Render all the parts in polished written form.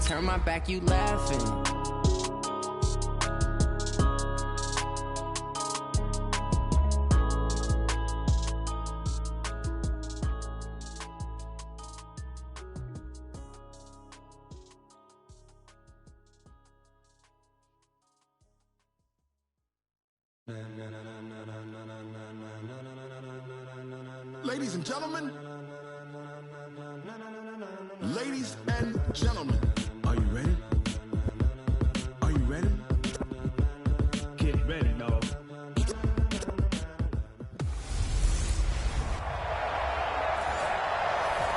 turn my back, you laughing. Ladies and gentlemen, are you ready? Are you ready? Get ready, dog.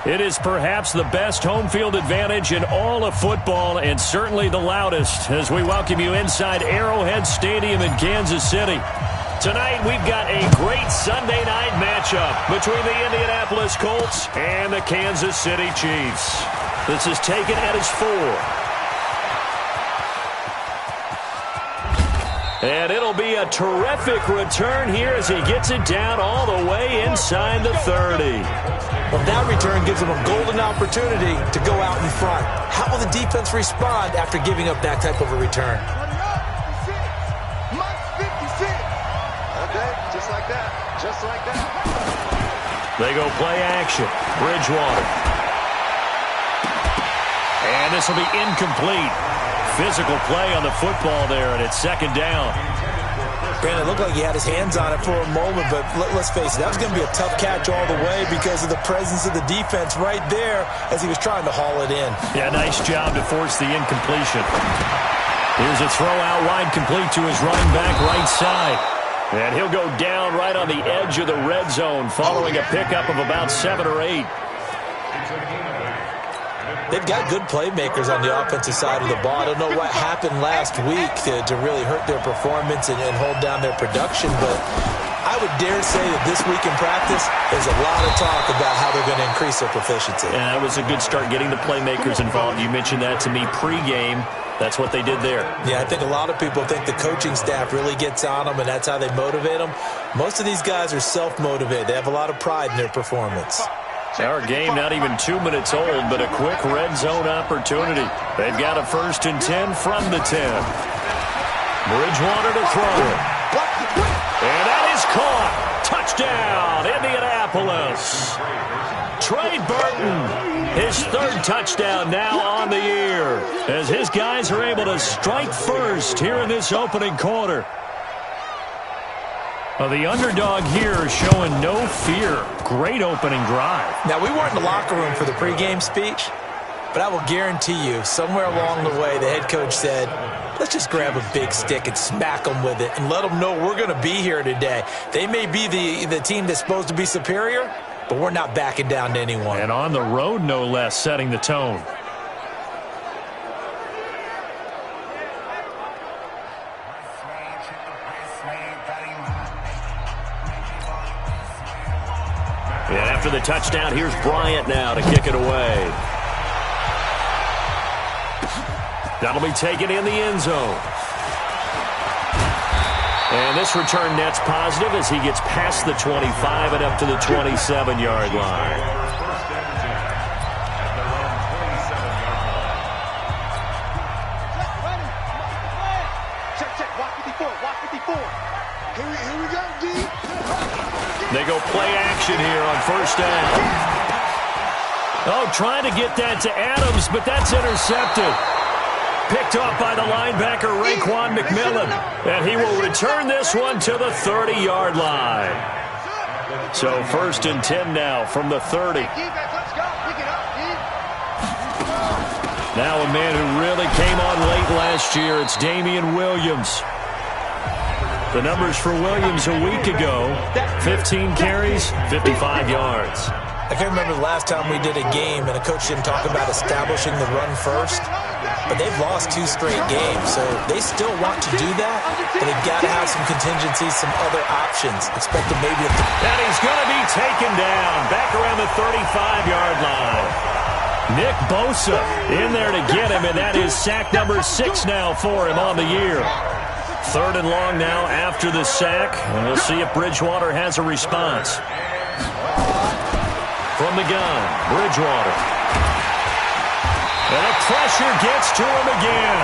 It is perhaps the best home field advantage in all of football, and certainly the loudest, as we welcome you inside Arrowhead Stadium in Kansas City. Tonight, we've got a great Sunday night matchup between the Indianapolis Colts and the Kansas City Chiefs. This is taken at his 4. And it'll be a terrific return here as he gets it down all the way inside the 30. Well, that return gives him a golden opportunity to go out in front. How will the defense respond after giving up that type of a return? Just like that. They go play action. Bridgewater. And this will be incomplete. Physical play on the football there, and it's second down. Brandon, it looked like he had his hands on it for a moment, but let's face it, that was going to be a tough catch all the way because of the presence of the defense right there as he was trying to haul it in. Yeah, nice job to force the incompletion. Here's a throw out wide complete to his running back right side. And he'll go down right on the edge of the red zone following a pickup of about 7 or 8. They've got good playmakers on the offensive side of the ball. I don't know what happened last week to really hurt their performance and hold down their production, but I would dare say that this week in practice, there's a lot of talk about how they're going to increase their proficiency. Yeah, that was a good start getting the playmakers involved. You mentioned that to me pregame. That's what they did there. Yeah, I think a lot of people think the coaching staff really gets on them, and that's how they motivate them. Most of these guys are self-motivated. They have a lot of pride in their performance. Our game not even 2 minutes old, but a quick red zone opportunity. They've got a 1st and 10 from the 10. Bridgewater to throw it. And that is caught. Touchdown, Indianapolis. Trey Burton, his 3rd touchdown now on the year, as his guys are able to strike first here in this opening quarter. Well, the underdog here showing no fear. Great opening drive. Now, we weren't in the locker room for the pregame speech, but I will guarantee you, somewhere along the way, the head coach said, let's just grab a big stick and smack them with it and let them know we're going to be here today. They may be the team that's supposed to be superior, but we're not backing down to anyone. And on the road, no less, setting the tone. And after the touchdown, here's Bryant now to kick it away. That'll be taken in the end zone. And this return net's positive as he gets past the 25 and up to the 27-yard line. Check. Watch 54. Here we go, D. They go play action here on 1st down. Oh, trying to get that to Adams, but that's intercepted. Picked off by the linebacker, Raekwon McMillan. And he will return this one to the 30-yard line. So 1st and 10 now from the 30. Now a man who really came on late last year, it's Damian Williams. The numbers for Williams a week ago, 15 carries, 55 yards. I can't remember the last time we did a game and a coach didn't talk about establishing the run first. But they've lost 2 straight games, so they still want to do that, but they've got to have some contingencies, some other options. Expect them maybe at the... And he's going to be taken down back around the 35-yard line. Nick Bosa in there to get him, and that is sack number 6 now for him on the year. 3rd and long now after the sack, and we'll see if Bridgewater has a response. From the gun, Bridgewater. And the pressure gets to him again.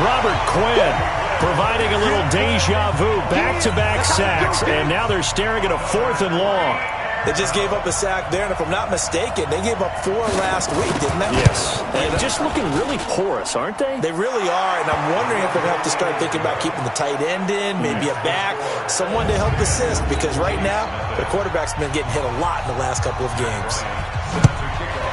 Robert Quinn providing a little deja vu, back-to-back sacks, and now they're staring at a 4th and long. They just gave up a sack there, and if I'm not mistaken, they gave up 4 last week, didn't they? Yes. And just looking really porous, aren't they? They really are, and I'm wondering if they'll have to start thinking about keeping the tight end in, maybe a back, someone to help assist, because right now, their quarterback's been getting hit a lot in the last couple of games.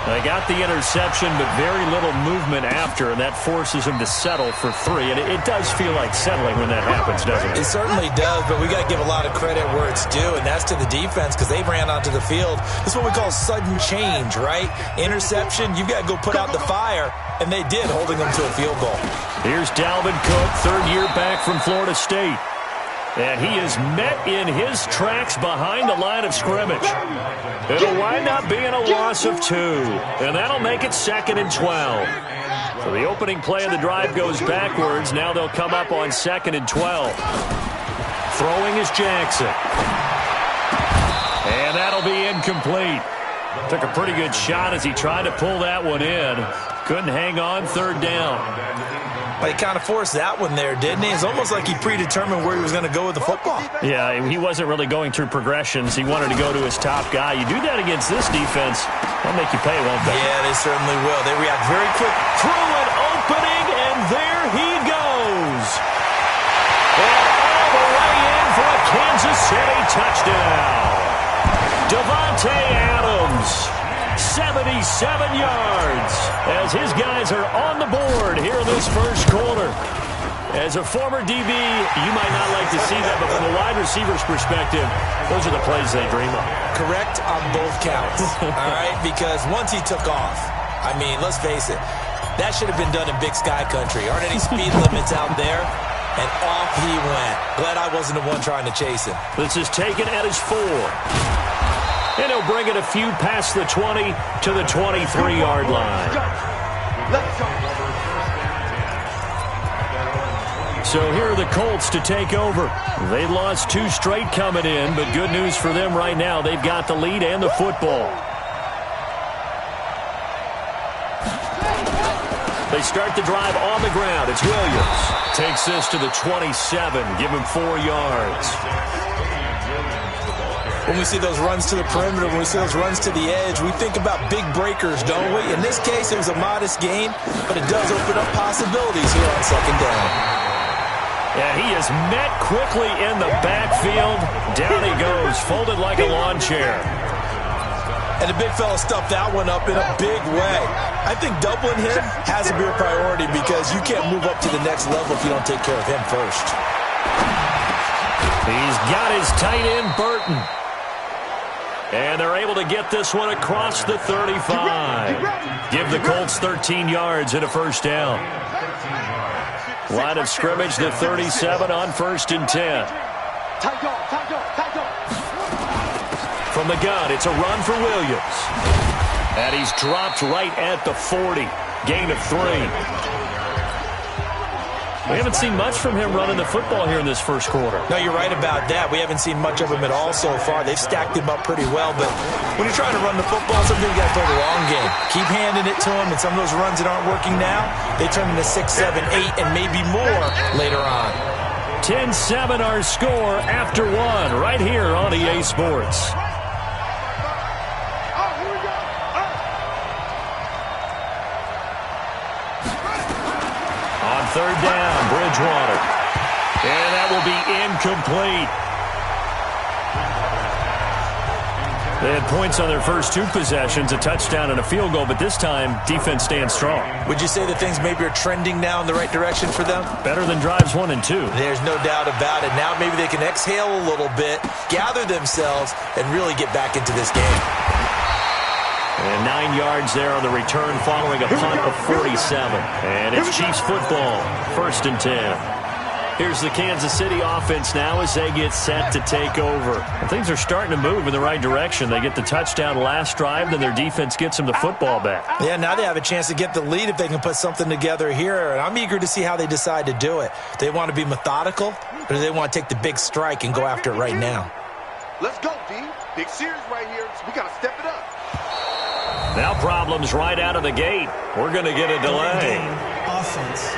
They got the interception, but very little movement after, and that forces him to settle for 3. And it does feel like settling when that happens, doesn't it? It certainly does, but we got to give a lot of credit where it's due, and that's to the defense because they ran onto the field. This is what we call sudden change, right? Interception, you've got to go put out the fire, and they did, holding them to a field goal. Here's Dalvin Cook, 3rd year back from Florida State. And he is met in his tracks behind the line of scrimmage. It'll wind up being a loss of 2. And that'll make it 2nd and 12. So the opening play of the drive goes backwards. Now they'll come up on 2nd and 12. Throwing is Jackson. And that'll be incomplete. Took a pretty good shot as he tried to pull that one in. Couldn't hang on, 3rd down. He kind of forced that one there, didn't he? It's almost like he predetermined where he was going to go with the football. Yeah, he wasn't really going through progressions. He wanted to go to his top guy. You do that against this defense, they'll make you pay, won't they? Yeah, they certainly will. They react very quick. Through an opening, and there he goes. And all the way in for a Kansas City touchdown. Davante Adams. 77 yards as his guys are on the board here in this first quarter. As a former DB, you might not like to see that, but from a wide receiver's perspective, those are the plays they dream of. Correct on both counts, all right? Because once he took off, I mean, let's face it, that should have been done in Big Sky Country. Aren't any speed limits out there? And off he went. Glad I wasn't the one trying to chase him. This is taken at his 4. And he'll bring it a few past the 20 to the 23-yard line. So here are the Colts to take over. They lost 2 straight coming in, but good news for them right now. They've got the lead and the football. They start the drive on the ground. It's Williams. Takes this to the 27. Give him 4 yards. When we see those runs to the perimeter, when we see those runs to the edge, we think about big breakers, don't we? In this case, it was a modest gain, but it does open up possibilities here on 2nd down. Yeah, he is met quickly in the backfield. Down he goes, folded like a lawn chair. And the big fella stuffed that one up in a big way. I think doubling him has to be a priority because you can't move up to the next level if you don't take care of him first. He's got his tight end, Burton. And they're able to get this one across the 35. Give the Colts 13 yards and a 1st down. Line of scrimmage, the 37 on 1st and 10. From the gun, it's a run for Williams. And he's dropped right at the 40. Gain of 3. We haven't seen much from him running the football here in this first quarter. No, you're right about that. We haven't seen much of him at all so far. They've stacked him up pretty well, but when you're trying to run the football, sometimes you got to play the long game. Keep handing it to him, and some of those runs that aren't working now, they turn into 6, 7, 8, and maybe more later on. 10-7 our score after 1 right here on EA Sports. On 3rd down, Bridgewater. And that will be incomplete. They had points on their first 2 possessions, a touchdown and a field goal, but this time, defense stands strong. Would you say that things maybe are trending now in the right direction for them? Better than drives 1 and 2. There's no doubt about it. Now maybe they can exhale a little bit, gather themselves, and really get back into this game. And 9 yards there on the return following a punt of 47. And it's Chiefs football, 1st and 10. Here's the Kansas City offense now as they get set to take over. And things are starting to move in the right direction. They get the touchdown last drive, then their defense gets them the football back. Yeah, now they have a chance to get the lead if they can put something together here. And I'm eager to see how they decide to do it. Do they want to be methodical, or do they want to take the big strike and go after it right now? Let's go, D. Big series right here, so we got to step it up. Now problems right out of the gate. We're going to get a delay. Offense.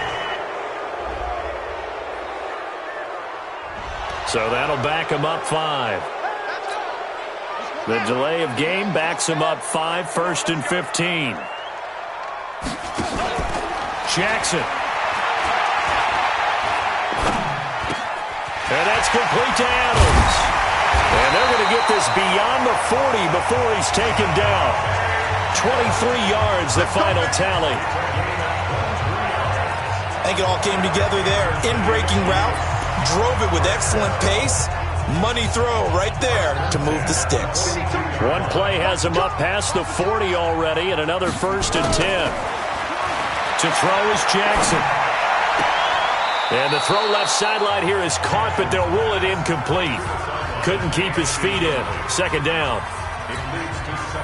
So that'll back him up 5. The delay of game backs him up 5, 1st and 15. Jackson. And that's complete to Adams. And they're going to get this beyond the 40 before he's taken down. 23 yards, the final tally. I think it all came together there. In-breaking route, drove it with excellent pace. Money throw right there to move the sticks. One play has him up past the 40 already, and another 1st and 10. To throw is Jackson. And the throw left sideline here is caught, but they'll rule it incomplete. Couldn't keep his feet in. 2nd down.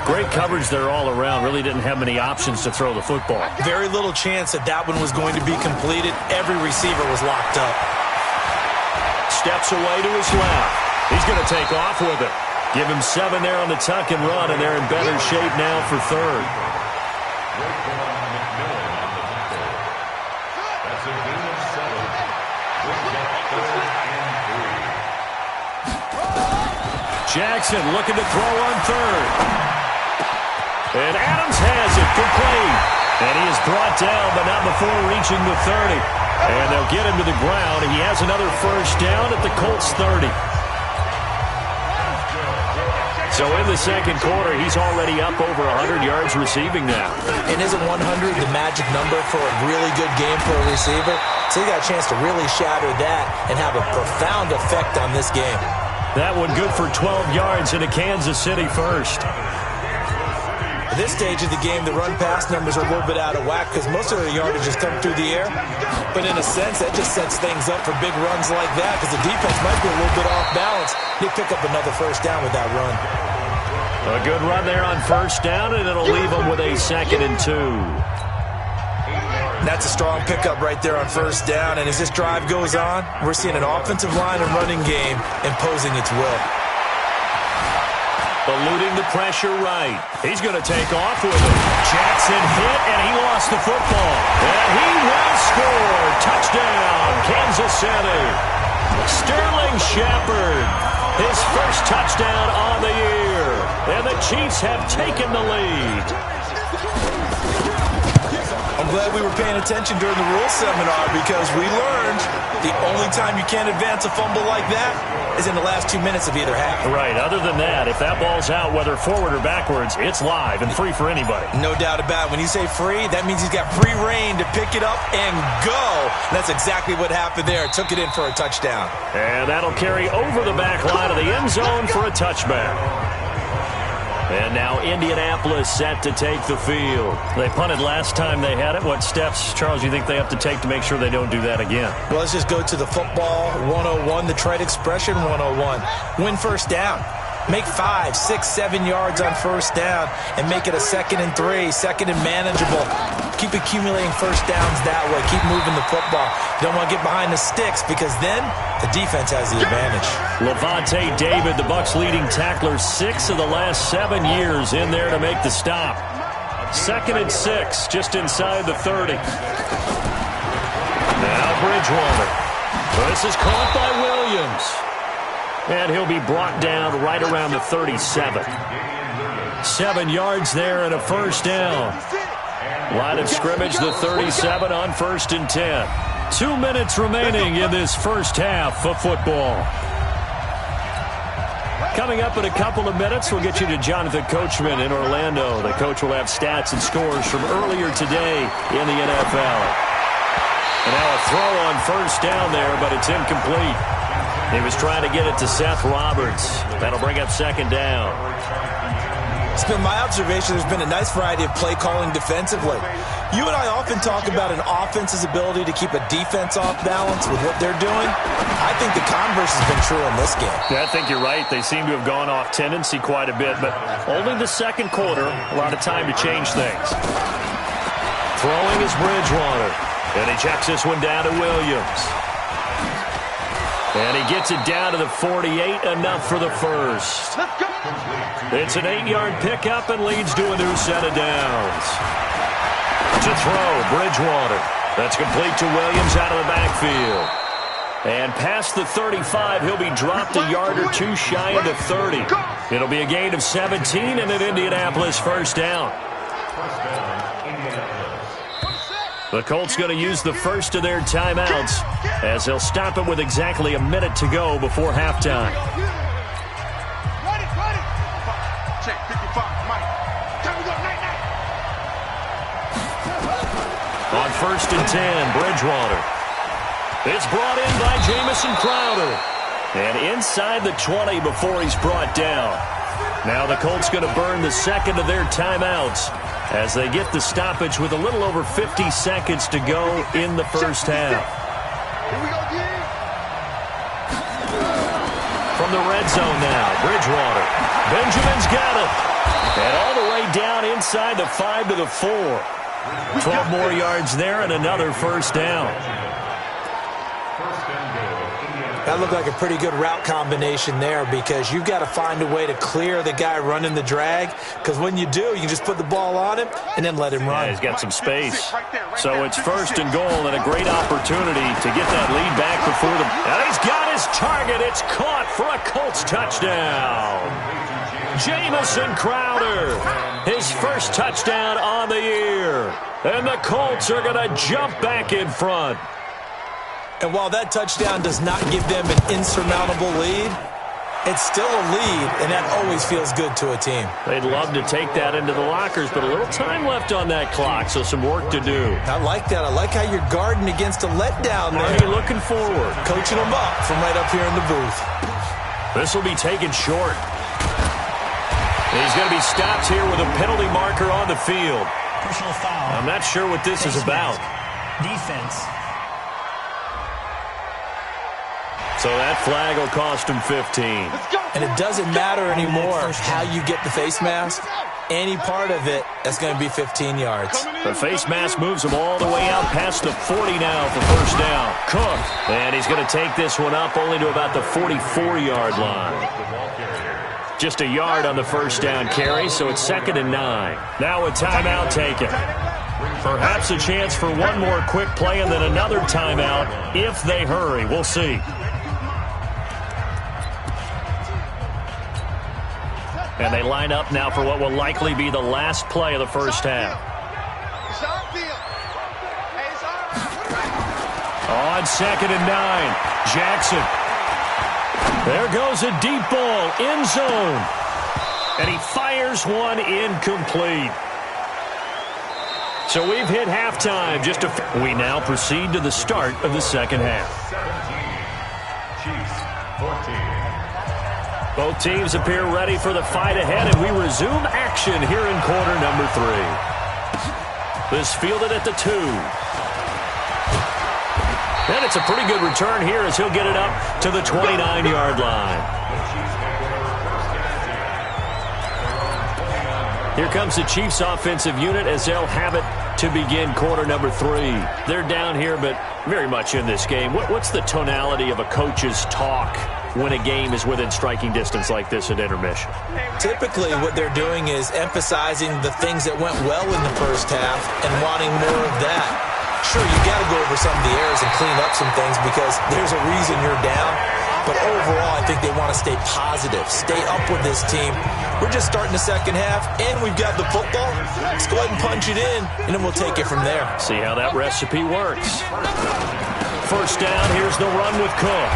Great coverage there all around. Really didn't have many options to throw the football. Very little chance that that one was going to be completed. Every receiver was locked up. Steps away to his left. He's going to take off with it. Give him 7 there on the tuck and run, and they're in better shape now for 3rd. Jackson looking to throw on 3rd. And Adams has it complete. And he is brought down, but not before reaching the 30. And they'll get him to the ground. He has another 1st down at the Colts 30. So in the 2nd quarter, he's already up over 100 yards receiving now. And isn't 100 the magic number for a really good game for a receiver? So he got a chance to really shatter that and have a profound effect on this game. That one good for 12 yards into Kansas City 1st. At this stage of the game, the run-pass numbers are a little bit out of whack because most of the yardage has come through the air. But in a sense, that just sets things up for big runs like that because the defense might be a little bit off balance. They pick up another 1st down with that run. A good run there on 1st down, and it'll leave them with a 2nd and 2. That's a strong pickup right there on 1st down. And as this drive goes on, we're seeing an offensive line and running game imposing its will. Eluding the pressure right. He's going to take off with it. Jackson hit, and he lost the football. And he will score. Touchdown, Kansas City. Sterling Shepard, his 1st touchdown on the year. And the Chiefs have taken the lead. I'm glad we were paying attention during the rule seminar because we learned the only time you can't advance a fumble like that is in the last 2 minutes of either half. Right. Other than that, if that ball's out, whether forward or backwards, it's live and free for anybody. No doubt about it. When you say free, that means he's got free reign to pick it up and go. And that's exactly what happened there. Took it in for a touchdown. And that'll carry over the back line of the end zone for a touchback. And now Indianapolis set to take the field. They punted last time they had it. What steps, Charles, you think they have to take to make sure they don't do that again? Well, let's just go to the football 101, the trade expression 101. Win 1st down. Make 5, 6, 7 yards on 1st down and make it a 2nd and 3, 2nd and manageable. Keep accumulating 1st downs that way. Keep moving the football. You don't want to get behind the sticks because then the defense has the advantage. Levante David, the Bucs' leading tackler, 6 of the last 7 years in there to make the stop. 2nd and 6, just inside the 30. Now Bridgewater. This is caught by Williams. And he'll be brought down right around the 37. 7 yards there and a 1st down. Line of scrimmage, the 37 on 1st and 10. 2 minutes remaining in this 1st half of football. Coming up in a couple of minutes, we'll get you to Jonathan Coachman in Orlando. The coach will have stats and scores from earlier today in the NFL. And now a throw on 1st down there, but it's incomplete. He was trying to get it to Seth Roberts. That'll bring up 2nd down. It's been my observation there's been a nice variety of play calling defensively. You and I often talk about an offense's ability to keep a defense off balance with what they're doing. I think the converse has been true in this game. Yeah, I think you're right. They seem to have gone off tendency quite a bit, but only the 2nd quarter, a lot of time to change things. Throwing is Bridgewater, and he checks this one down to Williams. And he gets it down to the 48, enough for the first. Let's go. It's an 8-yard pickup and leads to a new set of downs. To throw, Bridgewater. That's complete to Williams out of the backfield. And past the 35, he'll be dropped a yard or two shy of the 30. It'll be a gain of 17 and an Indianapolis first down. The Colts going to use the first of their timeouts as they'll stop it with exactly a minute to go before halftime. Check 55, Mike. Time to go, night, night. On 1st and 10, Bridgewater. It's brought in by Jamison Crowder. And inside the 20 before he's brought down. Now the Colts going to burn the second of their timeouts as they get the stoppage with a little over 50 seconds to go in the first half. Here we go, again. From the red zone now, Bridgewater. Benjamin's got it. And all the way down inside the 5 to the 4. 12 more yards there and another first down. That looked like a pretty good route combination there because you've got to find a way to clear the guy running the drag, because when you do, you can just put the ball on him and then let him run. Yeah, he's got some space. So it's 1st and goal and a great opportunity to get that lead back before the... And he's got his target. It's caught for a Colts touchdown. Jamison Crowder, his first touchdown on the year. And the Colts are going to jump back in front. And while that touchdown does not give them an insurmountable lead, it's still a lead, and that always feels good to a team. They'd love to take that into the lockers, but a little time left on that clock, so some work to do. I like that. I like how you're guarding against a letdown there. Are you looking forward? Coaching them up from right up here in the booth. This will be taken short. He's going to be stopped here with a penalty marker on the field. Personal foul. I'm not sure what this is about. Defense. So that flag will cost him 15. And it doesn't matter anymore how you get the face mask. Any part of it, that's going to be 15 yards. The face mask moves him all the way out past the 40 now for first down. Cook. And he's going to take this one up only to about the 44-yard line. Just a yard on the first down carry, so it's 2nd and 9. Now a timeout taken. Perhaps a chance for one more quick play and then another timeout if they hurry. We'll see. And they line up now for what will likely be the last play of the first half. On 2nd and 9, Jackson. There goes a deep ball, end zone. And he fires one incomplete. So we've hit halftime. We now proceed to the start of the second half. Both teams appear ready for the fight ahead, and we resume action here in quarter number 3. This fielded at the 2. And it's a pretty good return here as he'll get it up to the 29-yard line. Here comes the Chiefs offensive unit as they'll have it to begin quarter number 3. They're down here, but very much in this game. What's the tonality of a coach's talk when a game is within striking distance like this at intermission? Typically, what they're doing is emphasizing the things that went well in the first half and wanting more of that. Sure, you got to go over some of the errors and clean up some things because there's a reason you're down. But overall, I think they want to stay positive, stay up with this team. We're just starting the second half, and we've got the football. Let's go ahead and punch it in, and then we'll take it from there. See how that recipe works. First down, here's the run with Cook.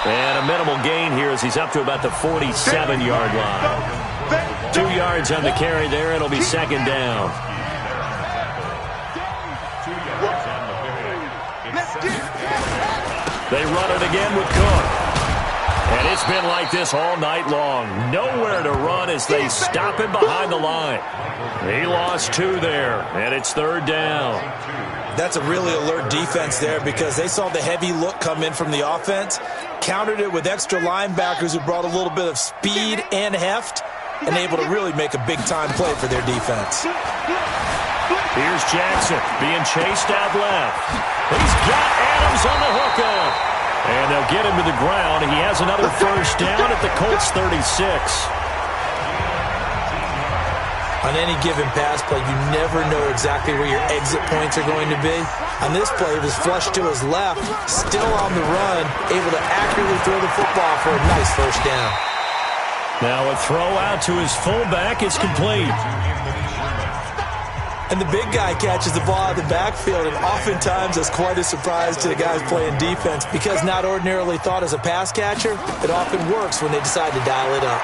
And a minimal gain here as he's up to about the 47-yard line. 2 yards on the carry there. It'll be second down. They run it again with Cook. And it's been like this all night long. Nowhere to run as they stop him behind the line. He lost 2 there, and it's third down. That's a really alert defense there because they saw the heavy look come in from the offense, countered it with extra linebackers who brought a little bit of speed and heft, and able to really make a big-time play for their defense. Here's Jackson being chased out left. He's got Adams on the hookup. And they'll get him to the ground. He has another first down at the Colts 36. On any given pass play, you never know exactly where your exit points are going to be. On this play, it was flushed to his left, still on the run, able to accurately throw the football for a nice first down. Now a throw out to his fullback is complete. And the big guy catches the ball out of the backfield, and oftentimes that's quite a surprise to the guys playing defense because not ordinarily thought as a pass catcher, it often works when they decide to dial it up.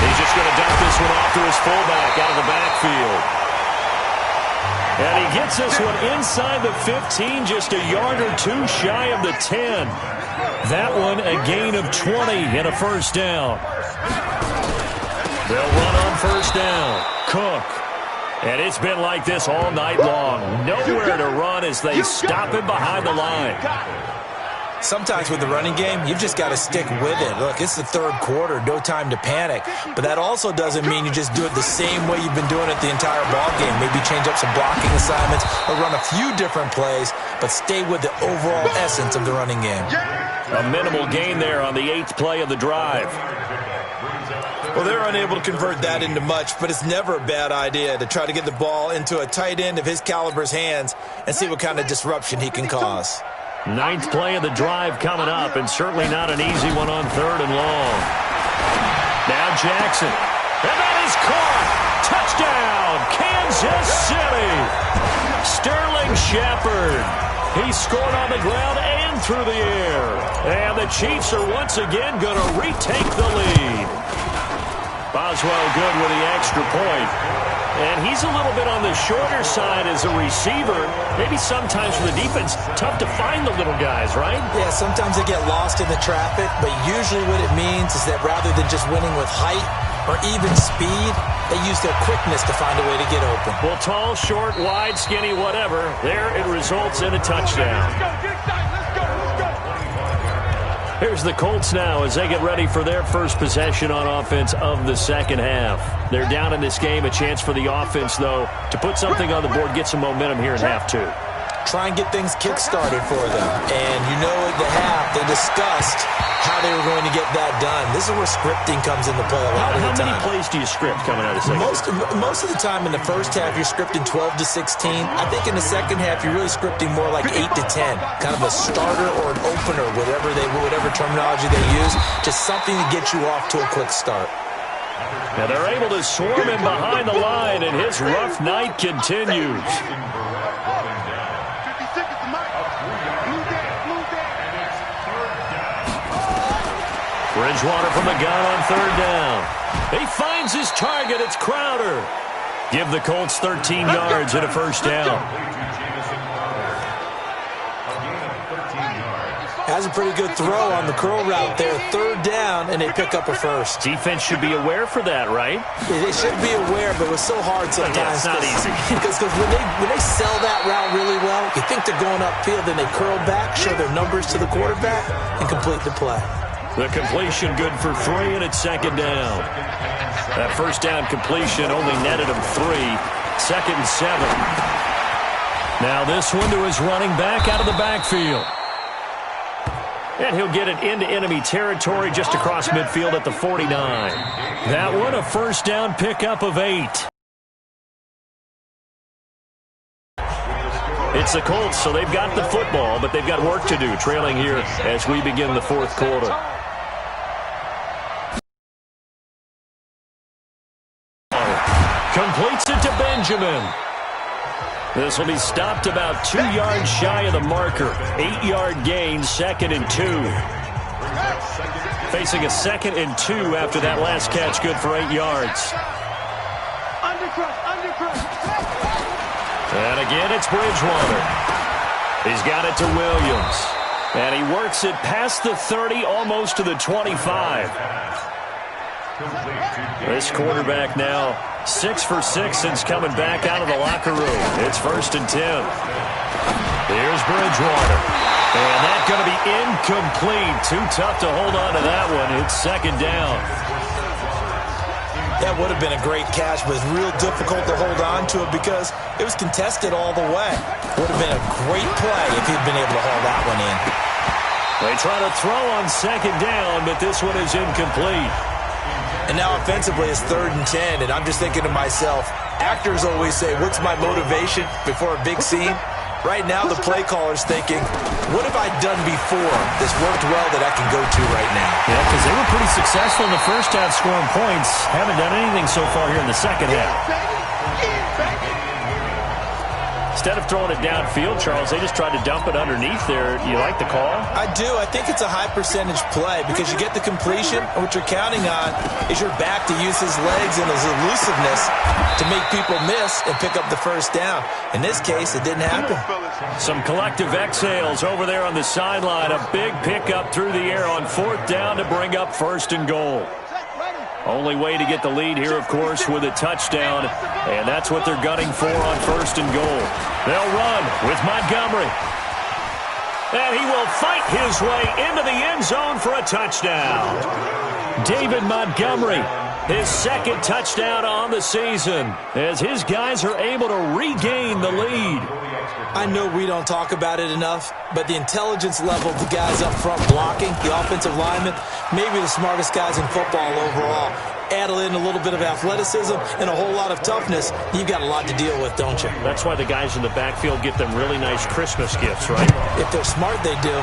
He's just going to dump this one off to his fullback out of the backfield. And he gets this one inside the 15, just a yard or two shy of the 10. That one a gain of 20 and a first down. They'll run on first down. Cook. And it's been like this all night long. Nowhere to run as they stop him behind the line. Sometimes with the running game, you've just got to stick with it. Look, it's the third quarter, no time to panic. But that also doesn't mean you just do it the same way you've been doing it the entire ball game. Maybe change up some blocking assignments or run a few different plays, but stay with the overall essence of the running game. A minimal gain there on the 8th play of the drive. Well, they're unable to convert that into much, but it's never a bad idea to try to get the ball into a tight end of his caliber's hands and see what kind of disruption he can cause. 9th play of the drive coming up, and certainly not an easy one on 3rd and long. Now Jackson. And that is caught. Touchdown, Kansas City. Sterling Shepard. He scored on the ground and through the air. And the Chiefs are once again going to retake the lead. Boswell good with the extra point. And he's a little bit on the shorter side as a receiver. Maybe sometimes for the defense, tough to find the little guys, right? Yeah, sometimes they get lost in the traffic, but usually what it means is that rather than just winning with height or even speed, they use their quickness to find a way to get open. Well, tall, short, wide, skinny, whatever, there it results in a touchdown. Here's the Colts now as they get ready for their first possession on offense of the second half. They're down in this game. A chance for the offense, though, to put something on the board, get some momentum here in half two. Try and get things kick-started for them. And you know at the half, they discussed how they were going to get that done. This is where scripting comes into play a lot of the time. How many plays do you script coming out of the second? Most of the time in the first half, you're scripting 12 to 16. I think in the second half, you're really scripting more like 8 to 10. Kind of a starter or an opener, whatever terminology they use. Just something to get you off to a quick start. Now they're able to swarm him behind the line, and his rough night continues. Bridgewater from the gun on 3rd down. He finds his target. It's Crowder. Give the Colts 13 yards and a first down. Has a pretty good throw on the curl route there. 3rd down, and they pick up a first. Defense should be aware for that, right? They should be aware, but it was so hard sometimes. Yeah, it's not easy. Because when they sell that route really well, you think they're going upfield, then they curl back, show their numbers to the quarterback, and complete the play. The completion good for 3, and it's 2nd down. That first down completion only netted him 3. 2nd and 7. Now this one to his running back out of the backfield. And he'll get it into enemy territory just across midfield at the 49. That one a first down pickup of 8. It's the Colts, so they've got the football, but they've got work to do, trailing here as we begin the 4th quarter. Completes it to Benjamin. This will be stopped about 2 yards shy of the marker. 8-yard gain, 2nd and 2. Facing a 2nd and 2 after that last catch, good for 8 yards. And again, it's Bridgewater. He's got it to Williams. And he works it past the 30, almost to the 25. This quarterback now 6 for 6 since coming back out of the locker room. It's 1st and 10. Here's Bridgewater. And that's going to be incomplete. Too tough to hold on to that one. It's 2nd down. That would have been a great catch, but it's real difficult to hold on to it because it was contested all the way. Would have been a great play if he'd been able to haul that one in. They try to throw on second down, but this one is incomplete. And now offensively it's 3rd and 10, and I'm just thinking to myself, actors always say, what's my motivation before a big scene? Right now the play caller's thinking, what have I done before that's worked well that I can go to right now? Yeah, because they were pretty successful in the first half scoring points. Haven't done anything so far here in the second half. Instead of throwing it downfield, Charles, they just tried to dump it underneath there. You like the call? I do. I think it's a high percentage play because you get the completion, and what you're counting on is your back to use his legs and his elusiveness to make people miss and pick up the first down. In this case, it didn't happen. Some collective exhales over there on the sideline. A big pickup through the air on 4th down to bring up 1st and goal. Only way to get the lead here, of course, with a touchdown, and that's what they're gunning for on 1st and goal. They'll run with Montgomery. And he will fight his way into the end zone for a touchdown. David Montgomery, his 2nd touchdown on the season, as his guys are able to regain the lead. I know we don't talk about it enough, but the intelligence level of the guys up front blocking, the offensive linemen, maybe the smartest guys in football overall. Add in a little bit of athleticism and a whole lot of toughness, you've got a lot to deal with, don't you? That's why the guys in the backfield get them really nice Christmas gifts, right? If they're smart, they do.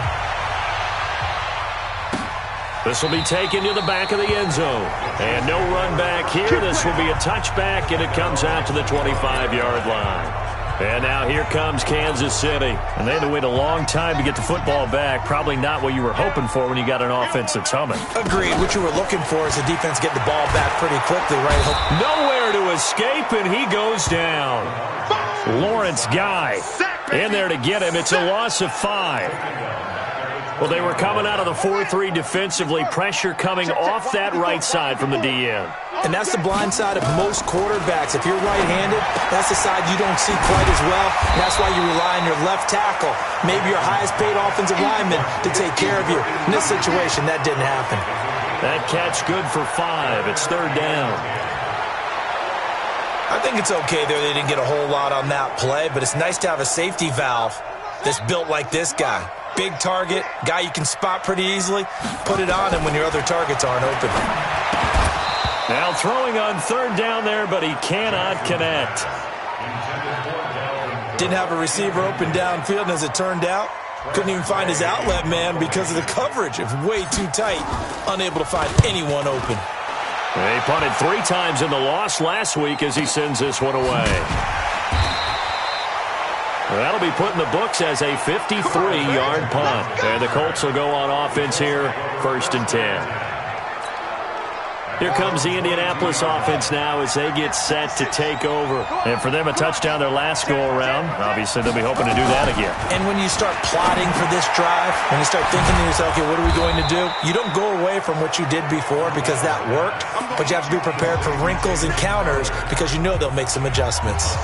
This will be taken to the back of the end zone. And no run back here. This will be a touchback, and it comes out to the 25-yard line. And now here comes Kansas City. And they had to wait a long time to get the football back. Probably not what you were hoping for when you got an offense that's humming. Agreed. What you were looking for is the defense get the ball back pretty quickly, right? Nowhere to escape, and he goes down. Lawrence Guy in there to get him. It's a loss of 5. Well, they were coming out of the 4-3 defensively. Pressure coming off that right side from the DN. And that's the blind side of most quarterbacks. If you're right-handed, that's the side you don't see quite as well. And that's why you rely on your left tackle, maybe your highest-paid offensive lineman, to take care of you. In this situation, that didn't happen. That catch good for 5. It's 3rd down. I think it's okay there. They didn't get a whole lot on that play, but it's nice to have a safety valve that's built like this guy. Big target, guy you can spot pretty easily. Put it on him when your other targets aren't open. Now throwing on 3rd down there, but he cannot connect. Didn't have a receiver open downfield, and as it turned out, couldn't even find his outlet man because of the coverage. It was way too tight, unable to find anyone open. He punted 3 times in the loss last week as he sends this one away. That'll be put in the books as a 53-yard punt. And the Colts will go on offense here, 1st and 10. Here comes the Indianapolis offense now as they get set to take over. And for them, a touchdown their last go-around. Obviously, they'll be hoping to do that again. And when you start plotting for this drive, when you start thinking to yourself, okay, what are we going to do? You don't go away from what you did before because that worked, but you have to be prepared for wrinkles and counters because you know they'll make some adjustments.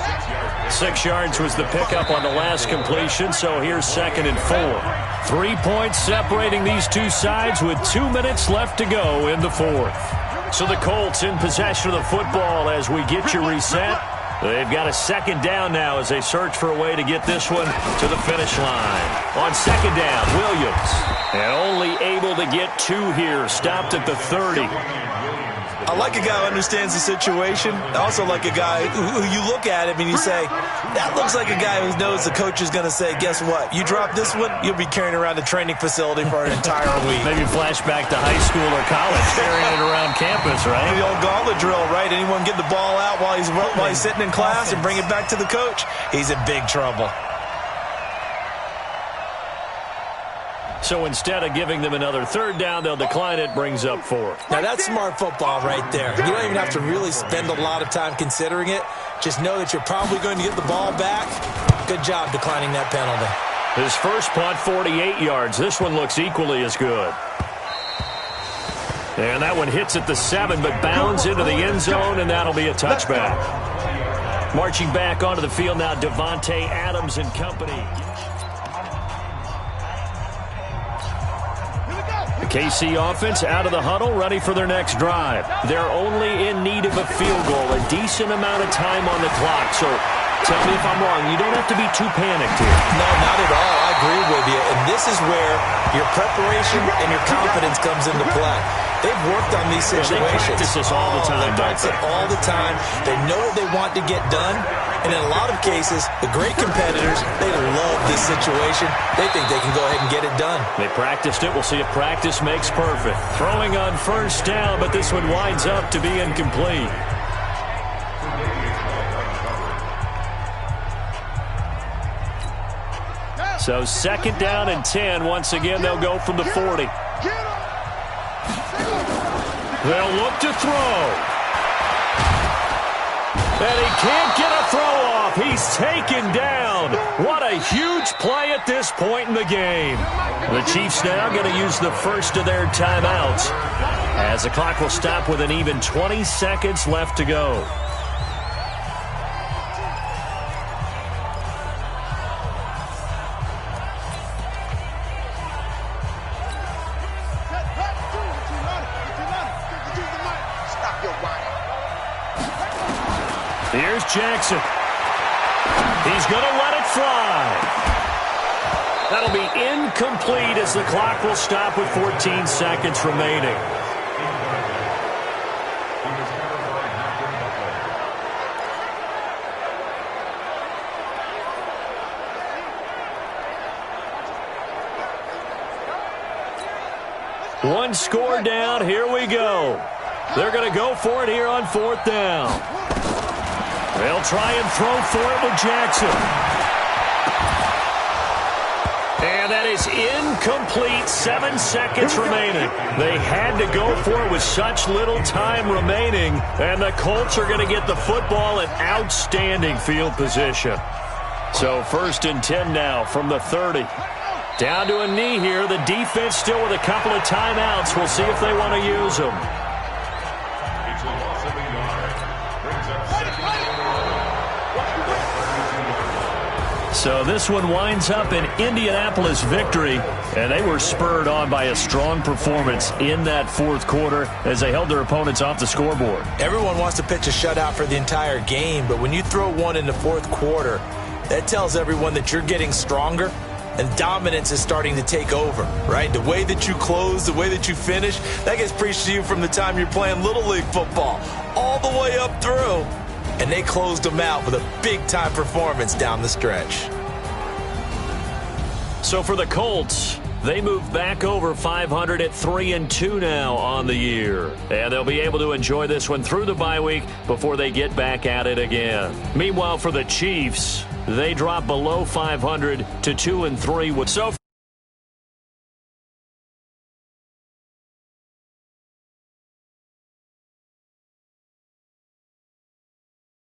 6 yards was the pickup on the last completion, so here's 2nd and 4. 3 points separating these two sides with 2 minutes left to go in the 4th. So the Colts in possession of the football as we get you reset. They've got a 2nd down now as they search for a way to get this one to the finish line. On 2nd down, Williams. And only able to get 2 here. Stopped at the 30. I like a guy who understands the situation. I also like a guy who you look at him and you say, that looks like a guy who knows the coach is going to say, guess what? You drop this one, you'll be carrying around the training facility for an entire week. Maybe flashback to high school or college, carrying it around campus, right? The old gauntlet drill, right? Anyone get the ball out while he's sitting in class and bring it back to the coach? He's in big trouble. So instead of giving them another 3rd down, they'll decline it, brings up 4th. Now that's smart football right there. You don't even have to really spend a lot of time considering it. Just know that you're probably going to get the ball back. Good job declining that penalty. His first punt, 48 yards. This one looks equally as good. And that one hits at the 7, but bounds into the end zone, and that'll be a touchback. Marching back onto the field now, Devontae Adams and company. KC offense out of the huddle, ready for their next drive. They're only in need of a field goal, a decent amount of time on the clock. So tell me if I'm wrong. You don't have to be too panicked here. No, not at all. I agree with you. And this is where your preparation and your confidence comes into play. They've worked on these situations. They practice this all the time. They practice it all the time. They know what they want to get done. And in a lot of cases, the great competitors, they love this situation. They think they can go ahead and get it done. They practiced it. We'll see if practice makes perfect. Throwing on first down, but this one winds up to be incomplete. So second down and 10. Once again, they'll go from the 40. They'll look to throw. And he can't get a throw off. He's taken down. What a huge play at this point in the game. The Chiefs now going to use the first of their timeouts, as the clock will stop with an even 20 seconds left to go. Here's Jackson. He's going to let it fly. That'll be incomplete as the clock will stop with 14 seconds remaining. One score down. Here we go. They're going to go for it here on fourth down. They'll try and throw for it with Jackson. And that is incomplete. 7 seconds remaining. They had to go for it with such little time remaining. And the Colts are going to get the football in outstanding field position. So first and 10 now from the 30. Down to a knee here. The defense still with a couple of timeouts. We'll see if they want to use them. So this one winds up an Indianapolis victory, and they were spurred on by a strong performance in that fourth quarter as they held their opponents off the scoreboard. Everyone wants to pitch a shutout for the entire game, but when you throw one in the fourth quarter, that tells everyone that you're getting stronger and dominance is starting to take over, right? The way that you close, the way that you finish, that gets preached to you from the time you're playing Little League football all the way up through. And they closed them out with a big-time performance down the stretch. So for the Colts, they move back over 500 at 3-2 now on the year. And they'll be able to enjoy this one through the bye week before they get back at it again. Meanwhile, for the Chiefs, they drop below 500 to 2-3. So